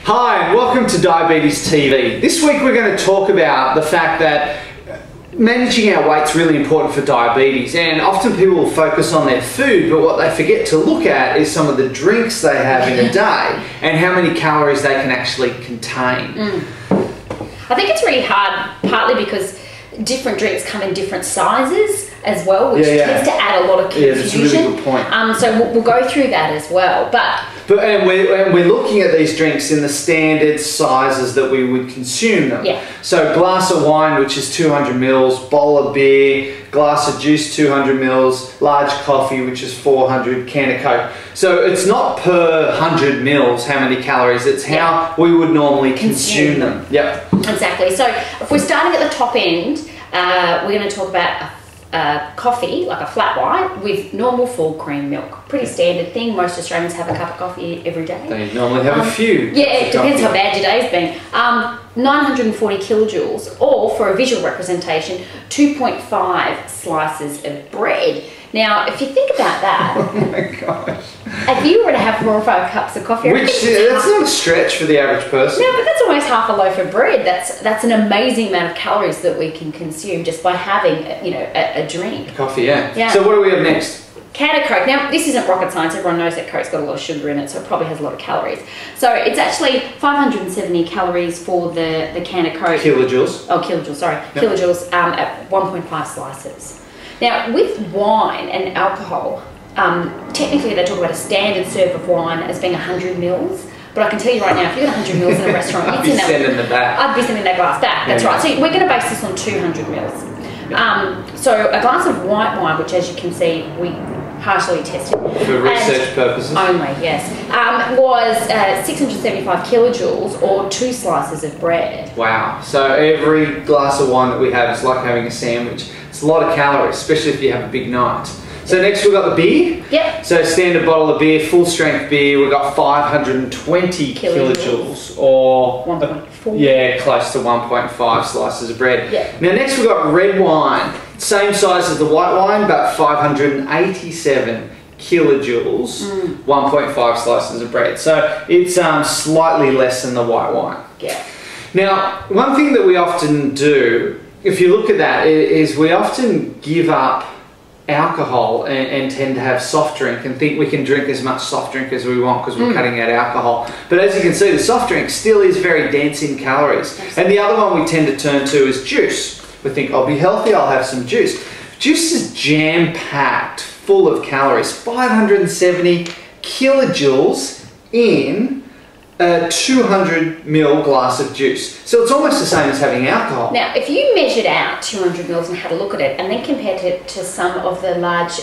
Hi and welcome to Diabetes TV. This week we're going to talk about the fact that managing our weight is really important for diabetes, and often people will focus on their food, but what they forget to look at is some of the drinks they have in a day and how many calories they can actually contain. I think it's really hard, partly because different drinks come in different sizes as well, which tends to add a lot of confusion. Yeah, that's a really good point. So we'll go through that as well. And we're looking at these drinks in the standard sizes that we would consume them. Yeah. So glass of wine, which is 200 mils, bowl of beer, glass of juice, 200 mils, large coffee, which is 400, can of Coke. So it's not per 100 mils how many calories, it's how we would normally consume them. Yep. Exactly. So if we're starting at the top end, we're going to talk about coffee, like a flat white, with normal full cream milk. Pretty standard thing. Most Australians have a cup of coffee every day. They normally have a few. Yeah, it depends how bad your day's been. 940 kilojoules, or for a visual representation, 2.5 slices of bread. Now, if you think about that, oh my gosh. If you were to have 4 or 5 cups of coffee, that's not a stretch for the average person. No, but that's almost half a loaf of bread. That's an amazing amount of calories that we can consume just by having, a drink. Coffee, yeah. So what do we have next? Can of Coke. Now, this isn't rocket science. Everyone knows that Coke's got a lot of sugar in it, so it probably has a lot of calories. So it's actually 570 calories for the can of Coke. Kilojoules. Oh, kilojoules, sorry. Yep. Kilojoules at 1.5 slices. Now, with wine and alcohol, technically they talk about a standard serve of wine as being 100 mils. But I can tell you right now, if you had 100 mils in a restaurant, I'd be sending that glass back. That's right. So we're going to base this on 200 mils. So a glass of white wine, which as you can see, we partially tested. For research purposes? Only, yes. Was 675 kilojoules, or 2 slices of bread. Wow. So every glass of wine that we have is like having a sandwich. It's a lot of calories, especially if you have a big night. So next we've got the beer. Yep. So standard bottle of beer, full strength beer, we've got 520 kilojoules, or 1.4. Yeah, close to 1.5 slices of bread. Yep. Now next we've got red wine. Same size as the white wine, but 587 kilojoules, 1.5 slices of bread. So it's slightly less than the white wine. Yeah. Now, one thing that we often do, if you look at that, is we often give up alcohol and tend to have soft drink and think we can drink as much soft drink as we want because we're cutting out alcohol. But as you can see, the soft drink still is very dense in calories. And the other one we tend to turn to is juice. We think, I'll be healthy, I'll have some juice. Juice is jam-packed, full of calories. 570 kilojoules in a 200 ml glass of juice. So it's almost the same as having alcohol. Now, if you measured out 200 mils and had a look at it, and then compared it to some of the large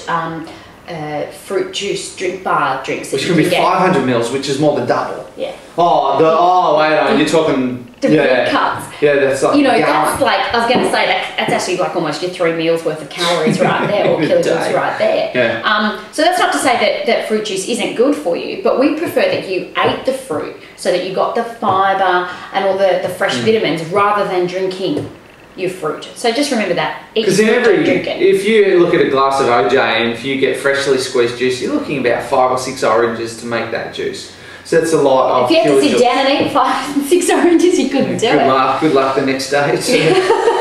fruit juice drink bar drinks, which can be 500 mils, which is more than double. Yeah. Wait on, you're talking the big cups. Yeah, that's like that's like, I was going to say, that's actually like almost your 3 meals worth of calories right there, or kilojoules right there. Yeah. So that's not to say that fruit juice isn't good for you, but we prefer that you ate the fruit so that you got the fibre and all the fresh vitamins rather than drinking your fruit. So just remember that. Because if you look at a glass of OJ and if you get freshly squeezed juice, you're looking about 5 or 6 oranges to make that juice. So that's a lot of If you had to sit down and eat 5 and 6 oranges, you couldn't do it. Good luck the next day.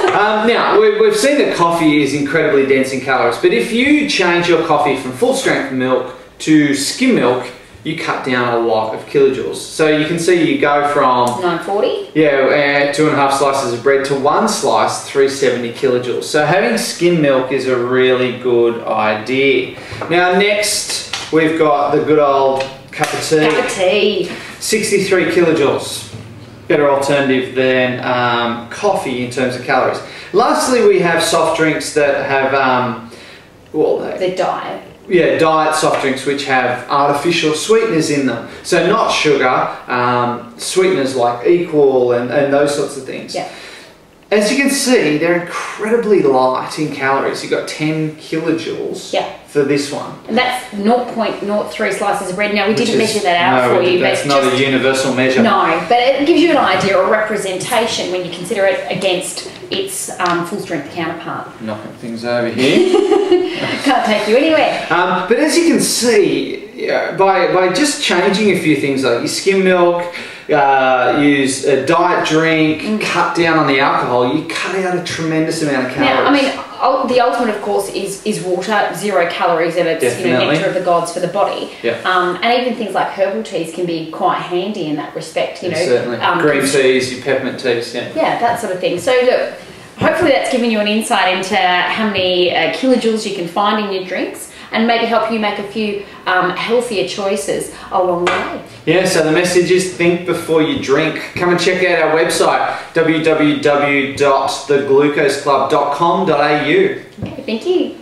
Now, we've seen that coffee is incredibly dense in calories, but if you change your coffee from full strength milk to skim milk, you cut down a lot of kilojoules. So you can see you go from 940. Yeah, 2.5 slices of bread to 1 slice, 370 kilojoules. So having skim milk is a really good idea. Now next we've got the good old cup of tea. Cup of tea. 63 kilojoules. Better alternative than coffee in terms of calories. Lastly, we have soft drinks that have the diet. Yeah, diet soft drinks which have artificial sweeteners in them. So not sugar, sweeteners like Equal and those sorts of things. Yeah. As you can see, they're incredibly light in calories. You've got 10 kilojoules for this one. And that's 0.03 slices of bread. Now, we didn't measure that out for you. That's not a universal measure. No, but it gives you an idea or representation when you consider it against its full-strength counterpart. Knocking things over here. Can't take you anywhere. But as you can see, by just changing a few things like your skim milk, use a diet drink, cut down on the alcohol, you cut out a tremendous amount of calories. Now, I mean, the ultimate, of course, is water, 0 calories, and it's nectar of the gods for the body. Yeah. And even things like herbal teas can be quite handy in that respect. You know, certainly. Green teas, your peppermint teas, yeah. Yeah, that sort of thing. So look, hopefully that's given you an insight into how many kilojoules you can find in your drinks, and maybe help you make a few healthier choices along the way. Yeah, so the message is think before you drink. Come and check out our website, www.theglucoseclub.com.au. Okay, thank you.